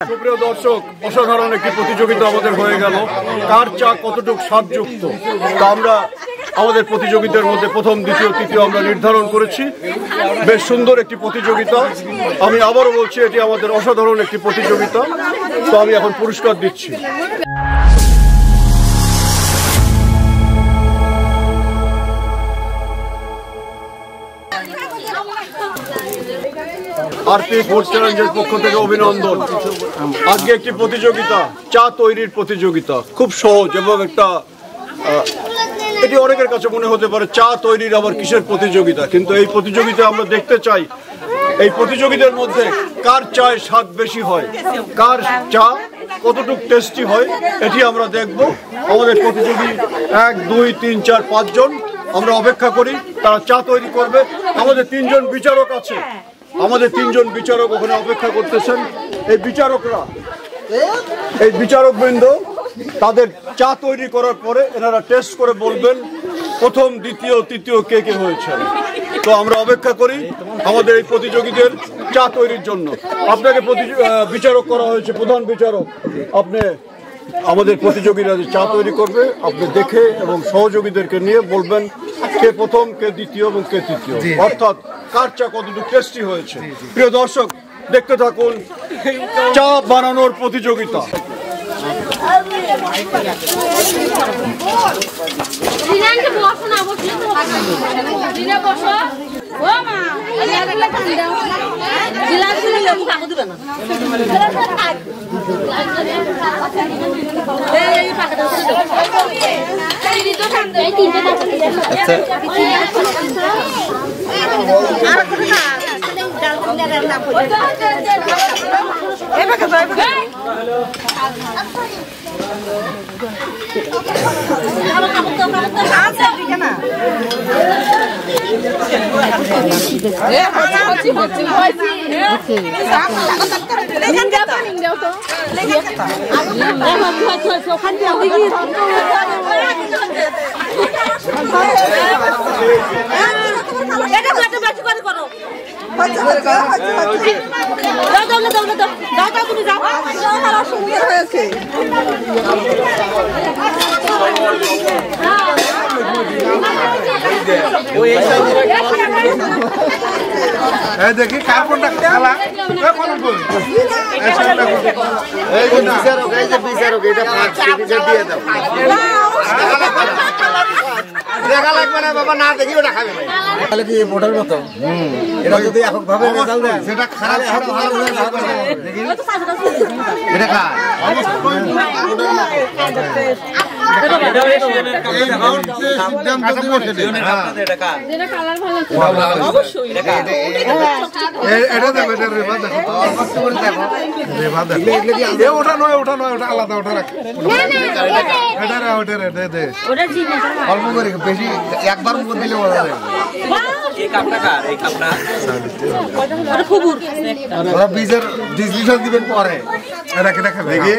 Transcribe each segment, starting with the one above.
সুপ্রিয় দর্শক, অসাধারণ একটি প্রতিযোগিতা আমাদের হয়ে গেল। কার চা কতটুকু স্বাদযুক্ত তা আমরা আমাদের প্রতিযোগিতার মধ্যে প্রথম, দ্বিতীয়, তৃতীয় আমরা নির্ধারণ করেছি। বেশ সুন্দর একটি প্রতিযোগিতা। আমি আবারও বলছি, এটি আমাদের অসাধারণ একটি প্রতিযোগিতা। তো আমি এখন পুরস্কার দিচ্ছি। আরপি ফুড চ্যালেঞ্জের পক্ষ থেকে অভিনন্দন। আজকে একটি প্রতিযোগিতা, চা তৈরির প্রতিযোগিতা। খুব সহজ এবং এটি অনেকের কাছে মনে হতে পারে চা তৈরির আবার কিসের প্রতিযোগিতা, কিন্তু এই প্রতিযোগিতা আমরা দেখতে চাই এই প্রতিযোগিতার মধ্যে কার চায় স্বাদ বেশি হয়, কার চা কতটুকু টেস্টি হয়, এটি আমরা দেখব। আমাদের প্রতিযোগী 1, 2, 3, 4, 5 জন আমরা অপেক্ষা করি, তারা চা তৈরি করবে। আমাদের 3 জন বিচারক আছে, আমাদের 3 জন বিচারক ওখানে অপেক্ষা করতেছেন। এই বিচারকবৃন্দ তাদের চা তৈরি করার পরে এনারা টেস্ট করে বলবেন প্রথম, দ্বিতীয়, তৃতীয় কে কে হয়েছেন। তো আমরা অপেক্ষা করি আমাদের এই প্রতিযোগীদের চা তৈরির জন্য। আপনাকে বিচারক করা হয়েছে, প্রধান বিচারক। আপনি আমাদের প্রতিযোগীরা যে চা তৈরি করবে আপনি দেখে এবং সহযোগীদেরকে নিয়ে বলবেন কে প্রথম, কে দ্বিতীয় এবং কে তৃতীয়, অর্থাৎ কার চা কতটুকু টেস্টি হয়েছে। প্রিয় দর্শক, দেখতে থাকুন চা বানানোর প্রতিযোগিতা। দেখি কার্বনটা খেলা দেখা লাগবে না বাবা, না দেখি ওটা খাবে তাহলে কি বোটার মতো। এটা যদি এককভাবে সেটা খারাপ এটা খা ওটা নয়, ওটা নয়, ওটা আলাদা, ওটা রাখ। অল্প করে বেশি একবার মুখ দিলে বলা যায়। ওরা বীজের ডিসলিউশন দিবেন পরে। দেখে দেখি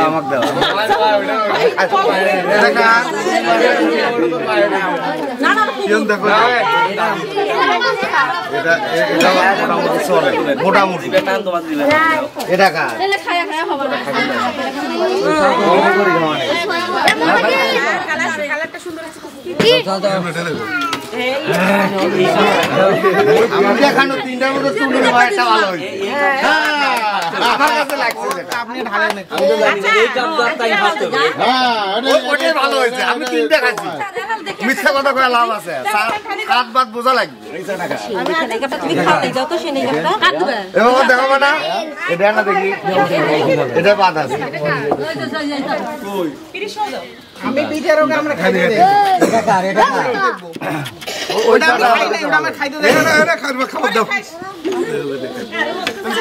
আমাকে দাও। দেখো মোটামুটি এটা খা দেখানো 3টার মধ্যে তুলে নেওয়া একটা ভালো হয়েছে। আমার কাছে লাগছে আপনি ঢালেন ভালো হয়েছে। আমি 3টা খাচ্ছি, মিথ্যা কথা কয়ে লাভ আছে, কাঠ বাদ বোঝা লাগবে। এবার দেখো বেটা, এটা না দেখি এটা বাদ আছে। আমি বিচারক আমরা খাই দেব। এটা কার? এটা কার? ওটা খাই নাই, ওটা আমরা খাই দেব। এটা খাবার খাবার দাও।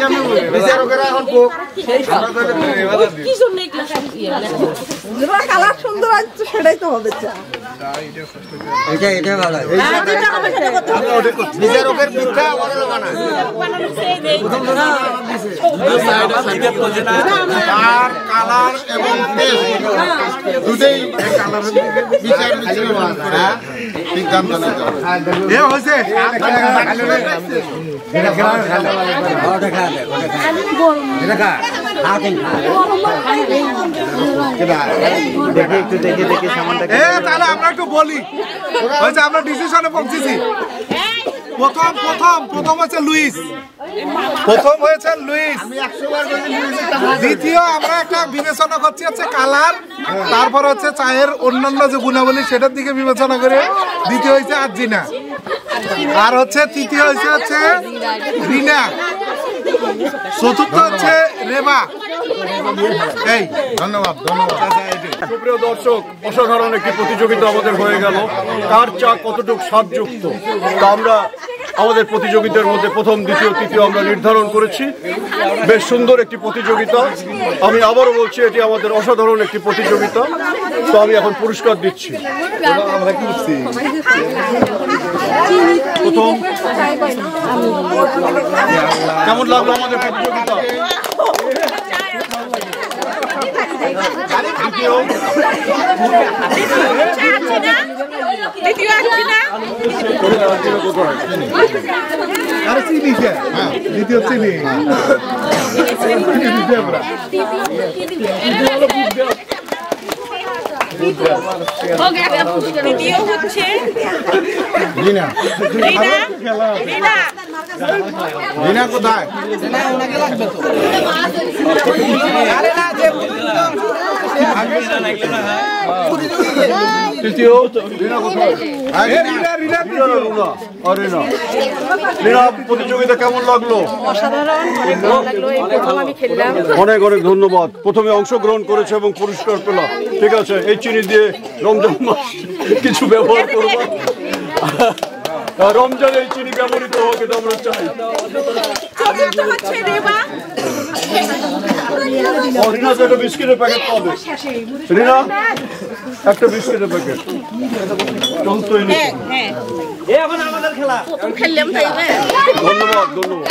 আমি বলি বিচারকের এখন কোক সেই কি জন্য এই ক্লাস ইয়া লেখা। যেটা কালার সুন্দর আছে সেটাই তো হবে চা। বিচারকের পিঠা বানানো আর কালার এবং দুটোই সিদ্ধান্ত নিতে হয়েছে। তাহলে আমরা একটু বলি, আমরা ডিসিশনে পৌঁছেছি। প্রথম হচ্ছে লুইস, দ্বিতীয় আমরা একটা বিবেচনা করছি হচ্ছে কালার, তারপর হচ্ছে চায়ের অন্যান্য যে গুণাবলী সেটার দিকে বিবেচনা করে দ্বিতীয় হয়েছে আরজিনা, আর হচ্ছে তৃতীয় হচ্ছে রিনা, চতুর্থ হচ্ছে রেবা। এই ধন্যবাদ। সুপ্রিয় দর্শক, অসাধারণ একটি প্রতিযোগিতা আমাদের হয়ে গেল, কার চা কতটুকু স্বাদযুক্ত তা আমরা আমাদের প্রতিযোগিতার মধ্যে প্রথম, দ্বিতীয়, তৃতীয় আমরা নির্ধারণ করেছি। বেশ সুন্দর একটি প্রতিযোগিতা। আমি আবারও বলছি, এটি আমাদের অসাধারণ একটি প্রতিযোগিতা। তো আমি এখন পুরস্কার দিচ্ছি। প্রথম, কেমন লাগলো আমাদের প্রতিযোগিতা? দ্বিতীয় চিনি রিনা কোথায়? প্রতিযোগিতা কেমন লাগলো? অনেক অনেক ধন্যবাদ। প্রথমে অংশগ্রহণ করেছে এবং পুরস্কার পেলাম। ঠিক আছে, এই চিনি দিয়ে রমজান মাস কিছু ব্যবহার করবো। রমজানে এই চিনি ব্যবহৃত হোক, এটা আমরা চাই। রিনা একটা বিস্কিটের প্যাকেট পাবে। রিনা একটা বিস্কিটের প্যাকেট। ধন্যবাদ। ধন্যবাদ।